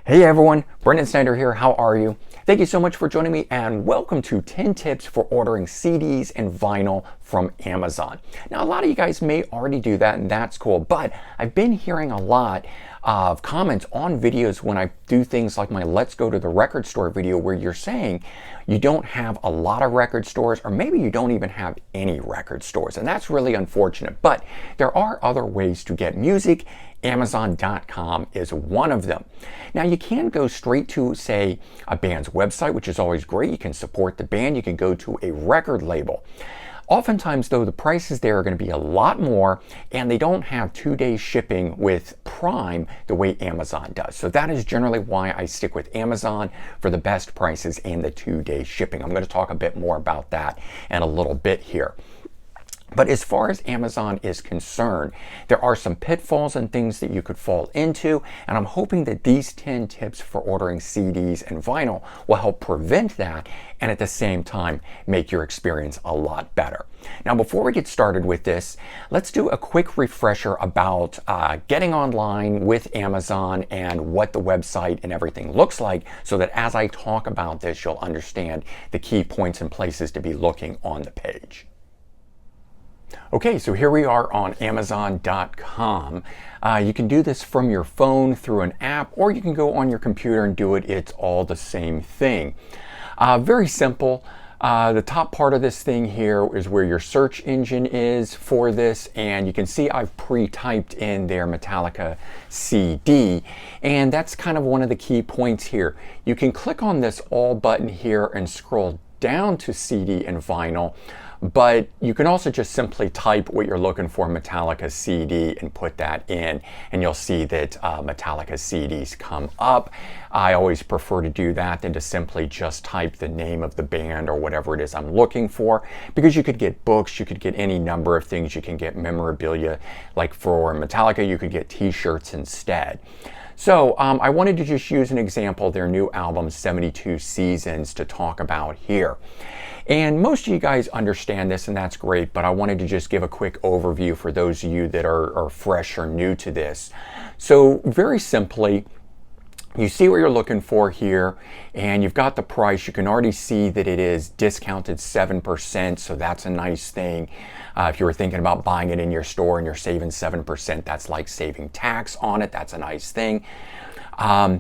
Hey everyone, Brendan Snyder here. How are you? Thank you so much for joining me and welcome to 10 tips for ordering CDs and vinyl from Amazon. Now, a lot of you guys may already do that and that's cool, but I've been hearing a lot of comments on videos when I do things like my Let's Go to the Record Store video where you're saying you don't have a lot of record stores or maybe you don't even have any record stores, and that's really unfortunate. But there are other ways to get music. Amazon.com is one of them. Now you can go straight to, say, a band's website, which is always great. You can support the band. You can go to a record label. Oftentimes, though, the prices there are going to be a lot more, and they don't have 2-day shipping with Prime the way Amazon does. So that is generally why I stick with Amazon for the best prices and the 2-day shipping. I'm going to talk a bit more about that in a little bit here. But as far as Amazon is concerned, there are some pitfalls and things that you could fall into, and I'm hoping that these 10 tips for ordering CDs and vinyl will help prevent that and at the same time make your experience a lot better. Now, before we get started with this, let's do a quick refresher about getting online with Amazon and what the website and everything looks like, so that as I talk about this, you'll understand the key points and places to be looking on the page. Okay, so here we are on Amazon.com. You can do this from your phone through an app, or you can go on your computer and do it. It's all the same thing. Very simple. The top part of this thing here is where your search engine is for this, and you can see I've pre-typed in their Metallica CD, and that's kind of one of the key points here. You can click on this all button here and scroll down to CD and vinyl, but you can also just simply type what you're looking for, Metallica CD, and put that in, and you'll see that Metallica CDs come up. I always prefer to do that than to simply just type the name of the band or whatever it is I'm looking for, because you could get books, you could get any number of things, you can get memorabilia. Like for Metallica, you could get t-shirts instead. So I wanted to just use an example of their new album, 72 Seasons, to talk about here. And most of you guys understand this, and that's great, but I wanted to just give a quick overview for those of you that are fresh or new to this. So very simply, you see what you're looking for here, and you've got the price. You can already see that it is discounted 7%, so that's a nice thing. If you were thinking about buying it in your store and you're saving 7%, that's like saving tax on it. That's a nice thing.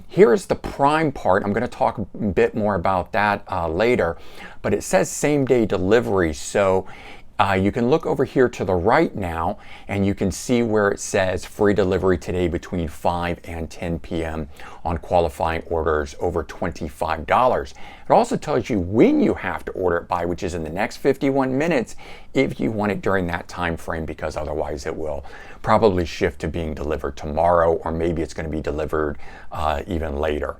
Here's the Prime part. I'm going to talk a bit more about that later, but it says same-day delivery. So you can look over here to the right now, and you can see where it says free delivery today between 5 and 10 p.m. on qualifying orders over $25. It also tells you when you have to order it by, which is in the next 51 minutes if you want it during that time frame, because otherwise it will probably shift to being delivered tomorrow, or maybe it's going to be delivered even later.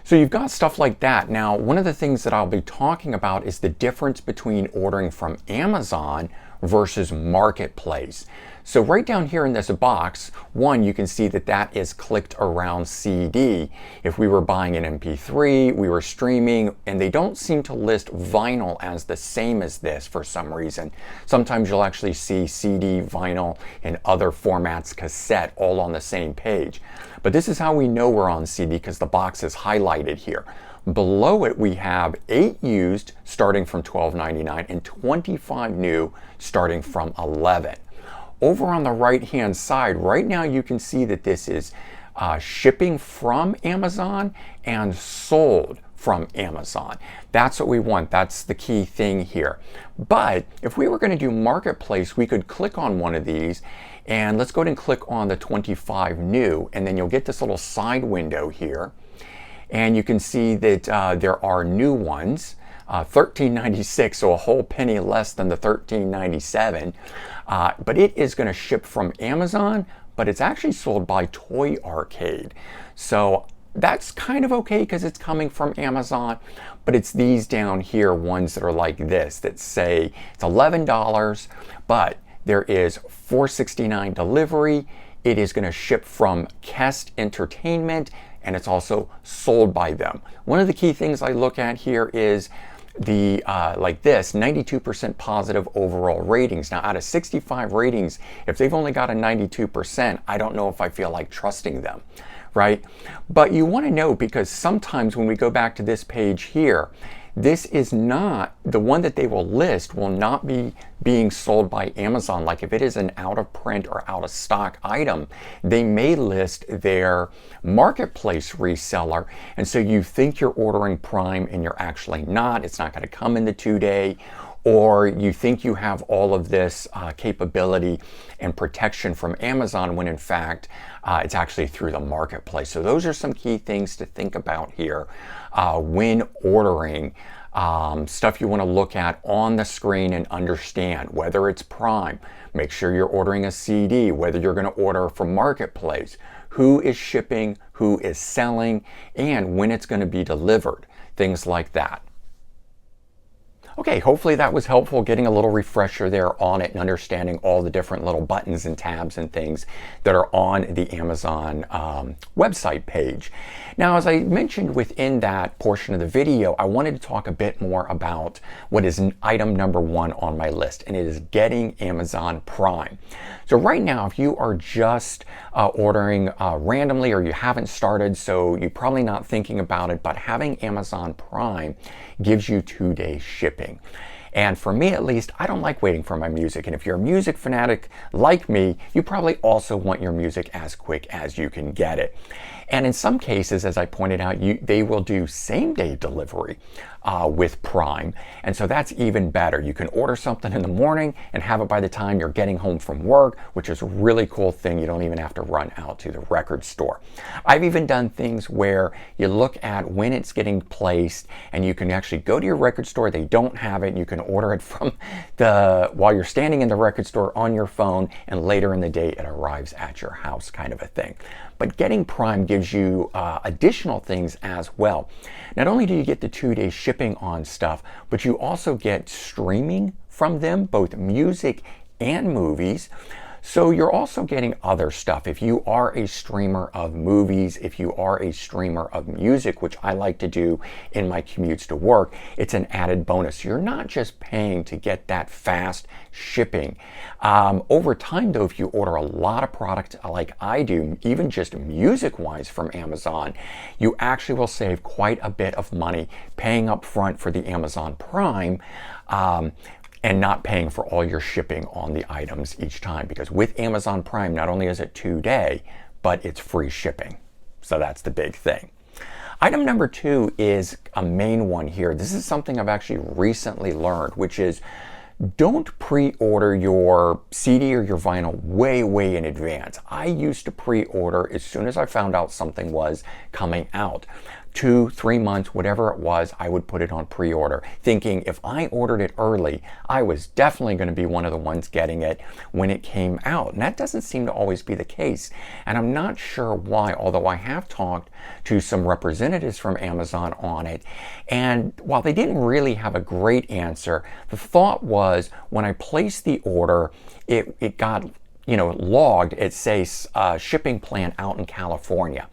So you've got stuff like that. Now, one of the things that I'll be talking about is the difference between ordering from Amazon versus Marketplace. So right down here in this box, one, you can see that that is clicked around CD. If we were buying an MP3, we were streaming, and they don't seem to list vinyl as the same as this for some reason. Sometimes you'll actually see CD, vinyl, and other formats, cassette, all on the same page. But this is how we know we're on CD, because the box is highlighted here. Below it, we have 8 used starting from $12.99 and 25 new starting from $11. Over on the right-hand side, right now you can see that this is shipping from Amazon and sold from Amazon. That's what we want. That's the key thing here. But if we were going to do Marketplace, we could click on one of these, and let's go ahead and click on the 25 new, and then you'll get this little side window here. And you can see that there are new ones, $13.96, so a whole penny less than the $13.97. But it is going to ship from Amazon, but it's actually sold by Toy Arcade. So that's kind of okay because it's coming from Amazon, but it's these down here, ones that are like this, that say it's $11, but there is $4.69 delivery. It is going to ship from Kest Entertainment, and it's also sold by them. One of the key things I look at here is like this, 92% positive overall ratings. Now, out of 65 ratings, if they've only got a 92%, I don't know if I feel like trusting them, right? But you want to know, because sometimes when we go back to this page here, this is not, the one that they will list will not be being sold by Amazon. Like if it is an out of print or out of stock item, they may list their marketplace reseller. And so you think you're ordering Prime and you're actually not. It's not going to come in the 2-day. Or you think you have all of this capability and protection from Amazon when in fact it's actually through the marketplace. So those are some key things to think about here when ordering stuff you want to look at on the screen and understand whether it's Prime, make sure you're ordering a CD, whether you're going to order from Marketplace, who is shipping, who is selling, and when it's going to be delivered, things like that. Okay, hopefully that was helpful, getting a little refresher there on it and understanding all the different little buttons and tabs and things that are on the Amazon website page. Now, as I mentioned within that portion of the video, I wanted to talk a bit more about what is item number 1 on my list, and it is getting Amazon Prime. So right now, if you are just ordering randomly or you haven't started, so you're probably not thinking about it, but having Amazon Prime gives you 2-day shipping. And for me at least, I don't like waiting for my music. And if you're a music fanatic like me, you probably also want your music as quick as you can get it. And in some cases, as I pointed out, they will do same-day delivery with Prime. And so that's even better. You can order something in the morning and have it by the time you're getting home from work, which is a really cool thing. You don't even have to run out to the record store. I've even done things where you look at when it's getting placed and you can actually go to your record store. They don't have it. You can order it from while you're standing in the record store on your phone, and later in the day it arrives at your house, kind of a thing. But getting Prime gives you additional things as well. Not only do you get the 2-day shipping on stuff, but you also get streaming from them, both music and movies. So you're also getting other stuff. If you are a streamer of movies, if you are a streamer of music, which I like to do in my commutes to work, it's an added bonus. You're not just paying to get that fast shipping. Over time though, if you order a lot of product like I do, even just music-wise from Amazon, you actually will save quite a bit of money paying up front for the Amazon Prime, and not paying for all your shipping on the items each time. Because with Amazon Prime, not only is it 2-day, but it's free shipping. So that's the big thing. Item number 2 is a main one here. This is something I've actually recently learned, which is don't pre-order your CD or your vinyl way in advance. I used to pre-order as soon as I found out something was coming out. 2-3 months, whatever it was, I would put it on pre-order, thinking if I ordered it early, I was definitely going to be one of the ones getting it when it came out. And that doesn't seem to always be the case. And I'm not sure why, although I have talked to some representatives from Amazon on it. And while they didn't really have a great answer, the thought was when I placed the order, it got logged. It says shipping plan out in California.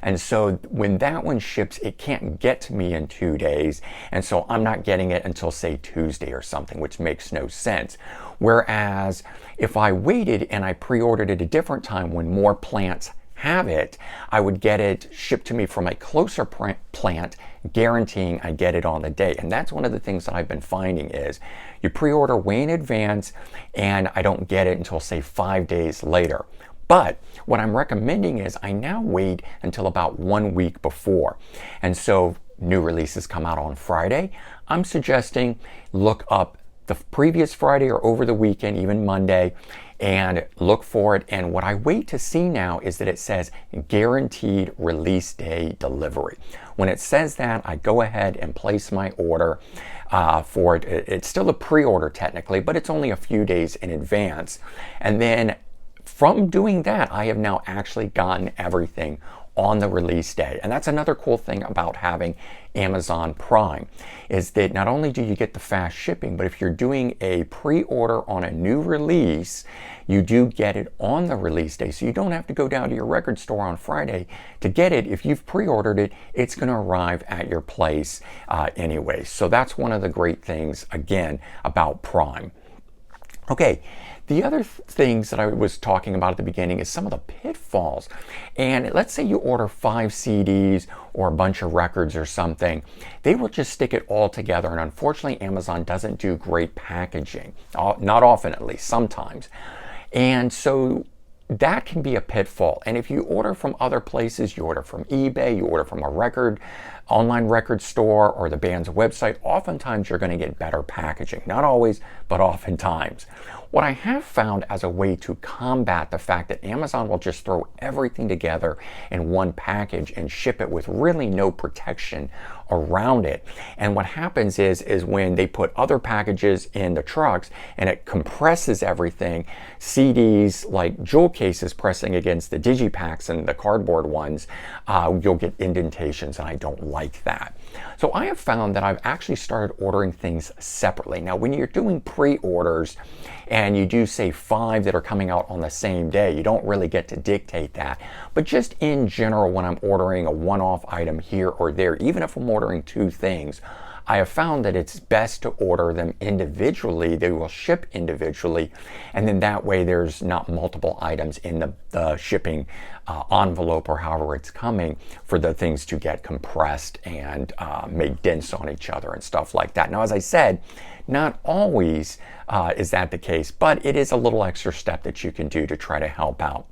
And so when that one ships, it can't get to me in 2 days. And so I'm not getting it until say Tuesday or something, which makes no sense. Whereas if I waited and I pre-ordered it a different time when more plants have it, I would get it shipped to me from a closer plant, guaranteeing I get it on the day. And that's one of the things that I've been finding is you pre-order way in advance and I don't get it until say 5 days later. But what I'm recommending is I now wait until about 1 week before. And so new releases come out on Friday. I'm suggesting look up the previous Friday or over the weekend, even Monday, and look for it. And what I wait to see now is that it says guaranteed release day delivery. When it says that, I go ahead and place my order for it. It's still a pre-order technically, but it's only a few days in advance. And then from doing that, I have now actually gotten everything on the release day. And that's another cool thing about having Amazon Prime, is that not only do you get the fast shipping, but if you're doing a pre-order on a new release, you do get it on the release day. So you don't have to go down to your record store on Friday to get it. If you've pre-ordered it, it's going to arrive at your place anyway. So that's one of the great things, again, about Prime. Okay, the other things that I was talking about at the beginning is some of the pitfalls. And let's say you order 5 CDs or a bunch of records or something. They will just stick it all together. And unfortunately, Amazon doesn't do great packaging. Not often, at least, sometimes. And so that can be a pitfall. And if you order from other places, you order from eBay, you order from a online record store or the band's website, oftentimes you're going to get better packaging. Not always, but oftentimes. What I have found as a way to combat the fact that Amazon will just throw everything together in one package and ship it with really no protection around it. And what happens is when they put other packages in the trucks and it compresses everything, CDs like jewel cases pressing against the digipacks and the cardboard ones, you'll get indentations, and I don't like that. So I have found that I've actually started ordering things separately. Now, when you're doing pre-orders and you do say 5 that are coming out on the same day, you don't really get to dictate that. But just in general, when I'm ordering a one-off item here or there, even if I'm ordering 2 things, I have found that it's best to order them individually. They will ship individually, and then that way there's not multiple items in the shipping envelope or however it's coming for the things to get compressed and make dents on each other and stuff like that. Now, as I said, not always is that the case, but it is a little extra step that you can do to try to help out.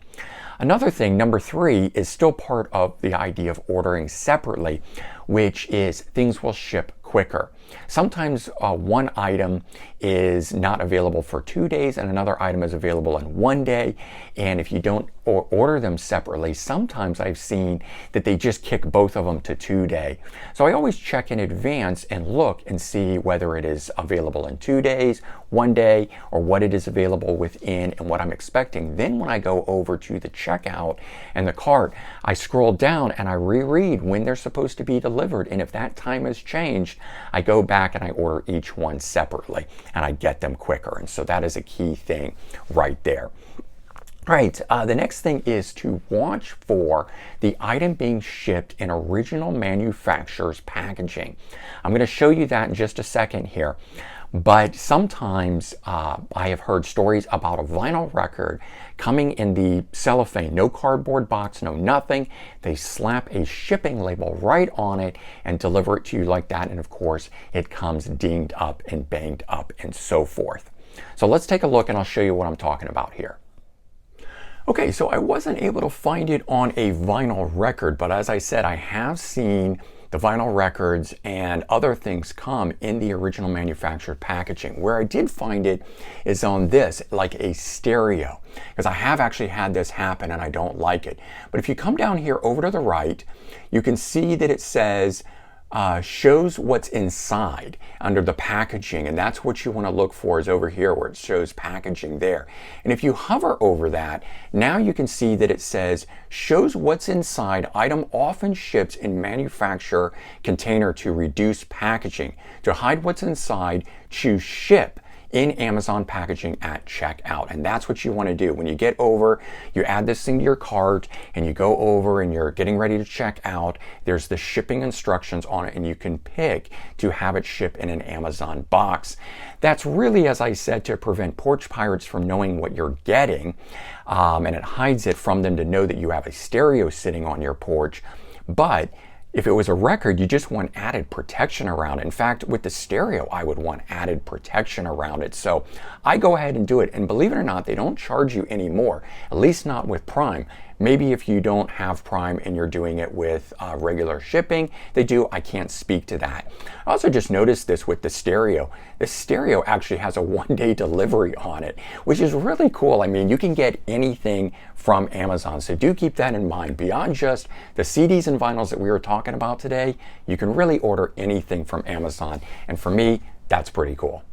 Another thing, number 3, is still part of the idea of ordering separately, which is things will ship quicker. Sometimes one item is not available for 2 days and another item is available in 1 day. And if you don't order them separately, sometimes I've seen that they just kick both of them to 2 day. So I always check in advance and look and see whether it is available in 2 days, 1 day, or what it is available within and what I'm expecting. Then when I go over to the checkout and the cart, I scroll down and I reread when they're supposed to be delivered. And if that time has changed, I go back and I order each one separately and I get them quicker. And so that is a key thing right there. All right, the next thing is to watch for the item being shipped in original manufacturer's packaging. I'm going to show you that in just a second here. But sometimes I have heard stories about a vinyl record coming in the cellophane, no cardboard box, no nothing. They slap a shipping label right on it and deliver it to you like that. And of course, it comes dinged up and banged up and so forth. So let's take a look and I'll show you what I'm talking about here. Okay, so I wasn't able to find it on a vinyl record, but as I said, I have seen the vinyl records and other things come in the original manufactured packaging. Where I did find it is on this, like a stereo, because I have actually had this happen and I don't like it. But if you come down here over to the right, you can see that it says shows what's inside under the packaging, and that's what you want to look for is over here where it shows packaging there. And if you hover over that, now you can see that it says shows what's inside. Item often ships in manufacturer container to reduce packaging. To hide what's inside, choose ship in Amazon packaging at checkout. And that's what you want to do. When you get over, you add this thing to your cart and you go over and you're getting ready to check out, there's the shipping instructions on it and you can pick to have it ship in an Amazon box. That's really, as I said, to prevent porch pirates from knowing what you're getting, and it hides it from them to know that you have a stereo sitting on your porch. But if it was a record, you just want added protection around it. In fact, with the stereo, I would want added protection around it. So I go ahead and do it. And believe it or not, they don't charge you anymore, at least not with Prime. Maybe if you don't have Prime and you're doing it with regular shipping, they do. I can't speak to that. I also just noticed this with the stereo. The stereo actually has a 1-day delivery on it, which is really cool. I mean, you can get anything from Amazon. So do keep that in mind. Beyond just the CDs and vinyls that we were talking about today, you can really order anything from Amazon. And for me, that's pretty cool.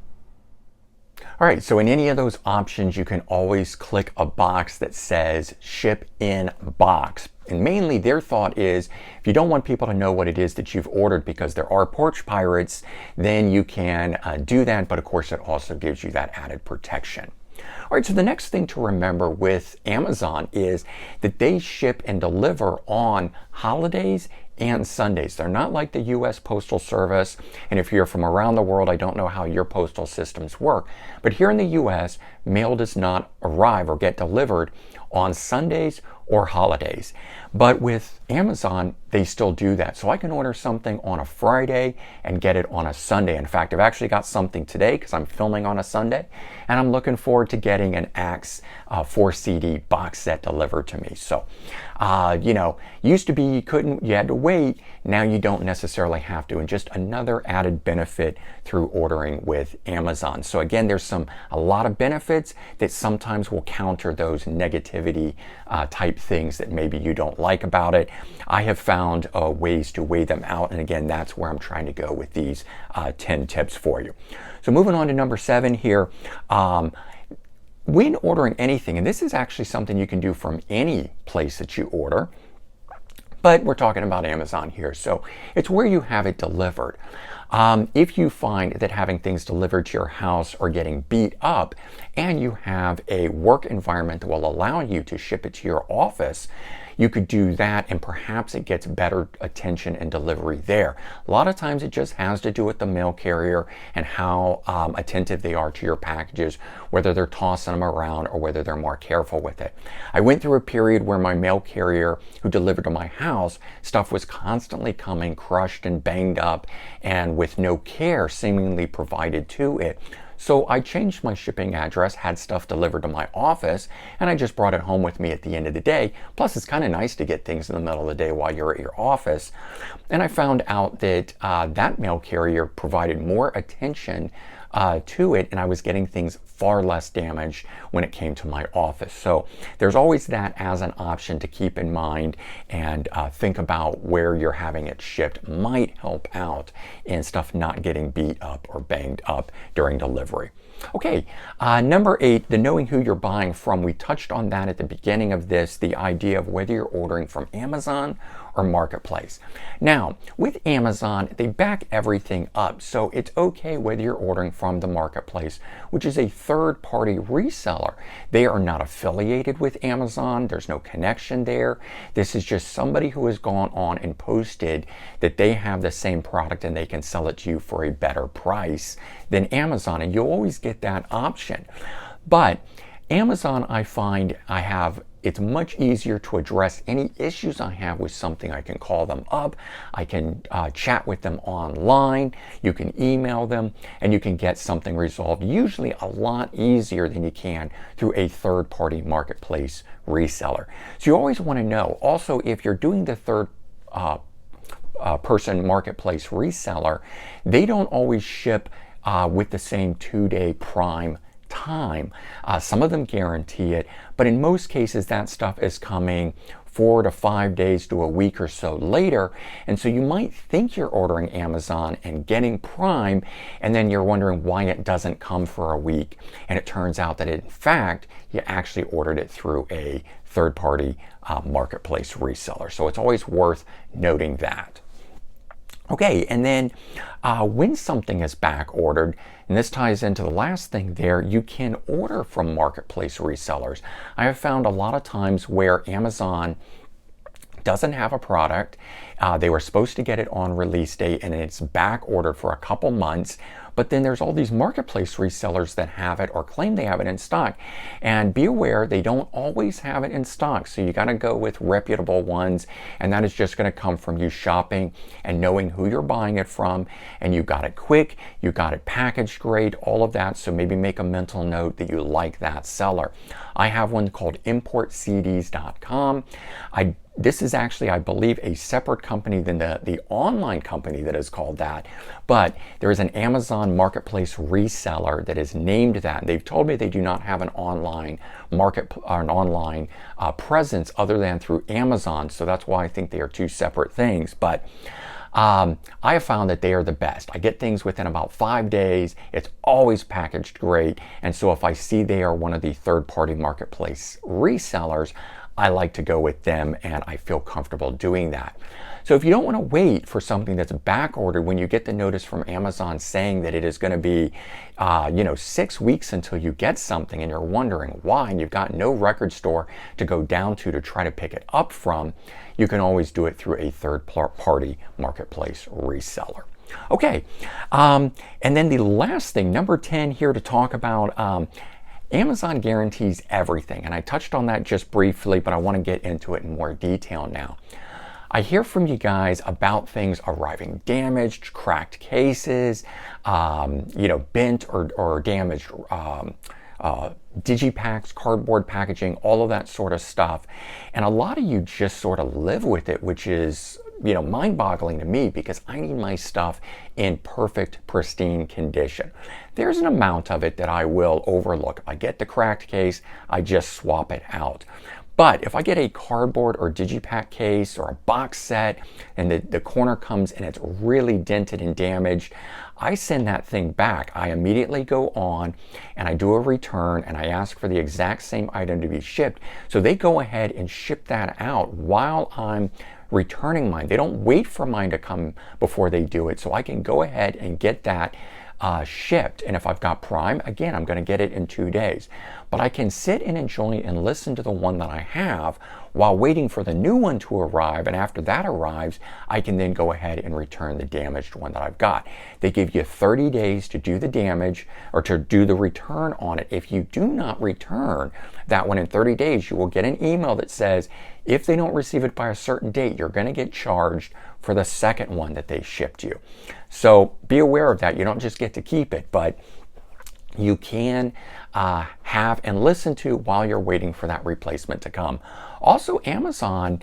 All right, so in any of those options, you can always click a box that says ship in box. And mainly their thought is if you don't want people to know what it is that you've ordered because there are porch pirates, then you can do that. But of course, it also gives you that added protection. All right, so the next thing to remember with Amazon is that they ship and deliver on holidays and Sundays. They're not like the US Postal Service. And if you're from around the world, I don't know how your postal systems work. But here in the US, mail does not arrive or get delivered on Sundays or holidays. But with Amazon, they still do that. So I can order something on a Friday and get it on a Sunday. In fact, I've actually got something today because I'm filming on a Sunday, and I'm looking forward to getting an Axe 4CD box set delivered to me. So, used to be you had to wait. Now you don't necessarily have to, and just another added benefit through ordering with Amazon. So again, there's a lot of benefits that sometimes will counter those negativity type things that maybe you don't like about it. I have found ways to weigh them out, and again, that's where I'm trying to go with these 10 tips for you. So moving on to number 7 here. When ordering anything, and this is actually something you can do from any place that you order, but we're talking about Amazon here, so it's where you have it delivered. If you find that having things delivered to your house are getting beat up and you have a work environment that will allow you to ship it to your office, you could do that, and perhaps it gets better attention and delivery there. A lot of times it just has to do with the mail carrier and how attentive they are to your packages, whether they're tossing them around or whether they're more careful with it. I went through a period where my mail carrier who delivered to my house, stuff was constantly coming crushed and banged up and with no care seemingly provided to it. So I changed my shipping address, had stuff delivered to my office, and I just brought it home with me at the end of the day. Plus, it's kind of nice to get things in the middle of the day while you're at your office. And I found out that that mail carrier provided more attention to it, and I was getting things far less damaged when it came to my office. So there's always that as an option to keep in mind, and think about where you're having it shipped might help out in stuff not getting beat up or banged up during delivery. Okay, number 8, the knowing who you're buying from. We touched on that at the beginning of this, the idea of whether you're ordering from Amazon or Marketplace. Now, with Amazon, they back everything up, so it's okay whether you're ordering from the Marketplace, which is a third-party reseller. They are not affiliated with Amazon. There's no connection there. This is just somebody who has gone on and posted that they have the same product and they can sell it to you for a better price than Amazon, and you'll always get that option. But Amazon, I find it's much easier to address any issues I have with something. I can call them up, I can chat with them online, you can email them, and you can get something resolved usually a lot easier than you can through a third-party marketplace reseller. So you always want to know. Also, if you're doing the third person marketplace reseller, they don't always ship with the same 2-day prime time. Some of them guarantee it, but in most cases that stuff is coming 4 to 5 days to a week or so later, and so you might think you're ordering Amazon and getting Prime, and then you're wondering why it doesn't come for a week, and it turns out that in fact you actually ordered it through a third-party marketplace reseller. So it's always worth noting that. Okay, and then when something is back ordered, and this ties into the last thing there, you can order from marketplace resellers. I have found a lot of times where Amazon doesn't have a product, they were supposed to get it on release date and it's back ordered for a couple months, but then there's all these marketplace resellers that have it or claim they have it in stock. And be aware, they don't always have it in stock. So you got to go with reputable ones, and that is just going to come from you shopping and knowing who you're buying it from, and you got it quick, you got it packaged great, all of that. So maybe make a mental note that you like that seller. I have one called importcds.com. This is actually, I believe, a separate company than the online company that is called that. But there is an Amazon marketplace reseller that is named that. They've told me they do not have an online market or an online presence other than through Amazon. So that's why I think they are two separate things. But I have found that they are the best. I get things within about 5 days. It's always packaged great. And so if I see they are one of the third-party marketplace resellers, I like to go with them, and I feel comfortable doing that. So if you don't want to wait for something that's back ordered, when you get the notice from Amazon saying that it is going to be 6 weeks until you get something, and you're wondering why, and you've got no record store to go down to try to pick it up from, you can always do it through a third-party marketplace reseller. Okay, and then the last thing, number 10 here to talk about, Amazon guarantees everything. And I touched on that just briefly, but I want to get into it in more detail now. I hear from you guys about things arriving damaged, cracked cases, bent or damaged digipacks, cardboard packaging, all of that sort of stuff. And a lot of you just sort of live with it, which is mind-boggling to me, because I need my stuff in perfect, pristine condition. There's an amount of it that I will overlook. If I get the cracked case, I just swap it out. But if I get a cardboard or digipack case or a box set and the corner comes and it's really dented and damaged, I send that thing back. I immediately go on and I do a return and I ask for the exact same item to be shipped. So they go ahead and ship that out while I'm returning mine. They don't wait for mine to come before they do it. So I can go ahead and get that shipped. And if I've got Prime, again, I'm going to get it in 2 days. But I can sit and enjoy and listen to the one that I have while waiting for the new one to arrive. And after that arrives, I can then go ahead and return the damaged one that I've got. They give you 30 days to do the damage or to do the return on it. If you do not return that one in 30 days, you will get an email that says, if they don't receive it by a certain date, you're going to get charged for the second one that they shipped you. So be aware of that. You don't just get to keep it, but you can have and listen to while you're waiting for that replacement to come. Also, Amazon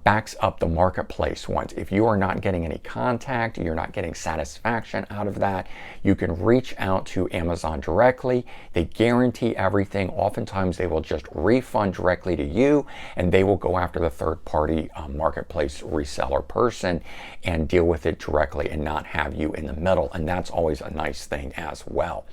backs up the marketplace once. If you are not getting any contact, you're not getting satisfaction out of that, you can reach out to Amazon directly. They guarantee everything. Oftentimes they will just refund directly to you, and they will go after the third-party marketplace reseller person and deal with it directly and not have you in the middle. And that's always a nice thing as well.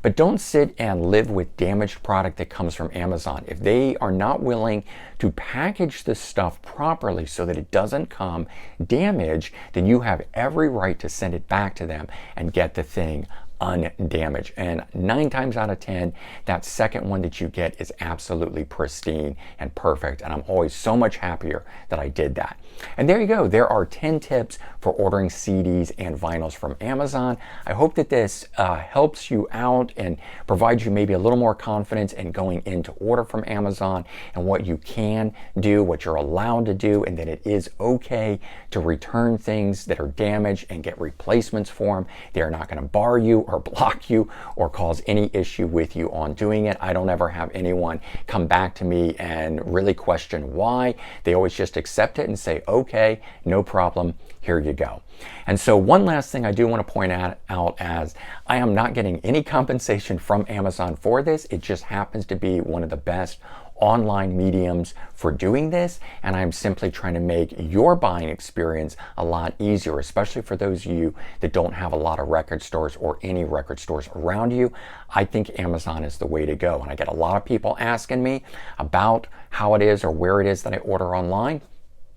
But don't sit and live with damaged product that comes from Amazon. If they are not willing to package this stuff properly so that it doesn't come damaged, then you have every right to send it back to them and get the thing undamaged. And 9 times out of 10, that second one that you get is absolutely pristine and perfect. And I'm always so much happier that I did that. And there you go. There are 10 tips for ordering CDs and vinyls from Amazon. I hope that this helps you out and provides you maybe a little more confidence in going in to order from Amazon and what you can do, what you're allowed to do, and that it is okay to return things that are damaged and get replacements for them. They are not going to bar you or block you or cause any issue with you on doing it. I don't ever have anyone come back to me and really question why. They always just accept it and say, okay, no problem, here you go. And so one last thing I do want to point out as I am not getting any compensation from Amazon for this. It just happens to be one of the best online mediums for doing this, and I'm simply trying to make your buying experience a lot easier, especially for those of you that don't have a lot of record stores or any record stores around you. I think Amazon is the way to go, and I get a lot of people asking me about how it is or where it is that I order online.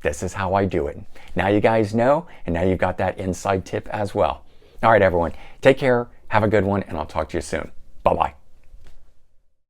This is how I do it. Now you guys know, and now you've got that inside tip as well. All right, everyone, take care, have a good one, and I'll talk to you soon. Bye-bye.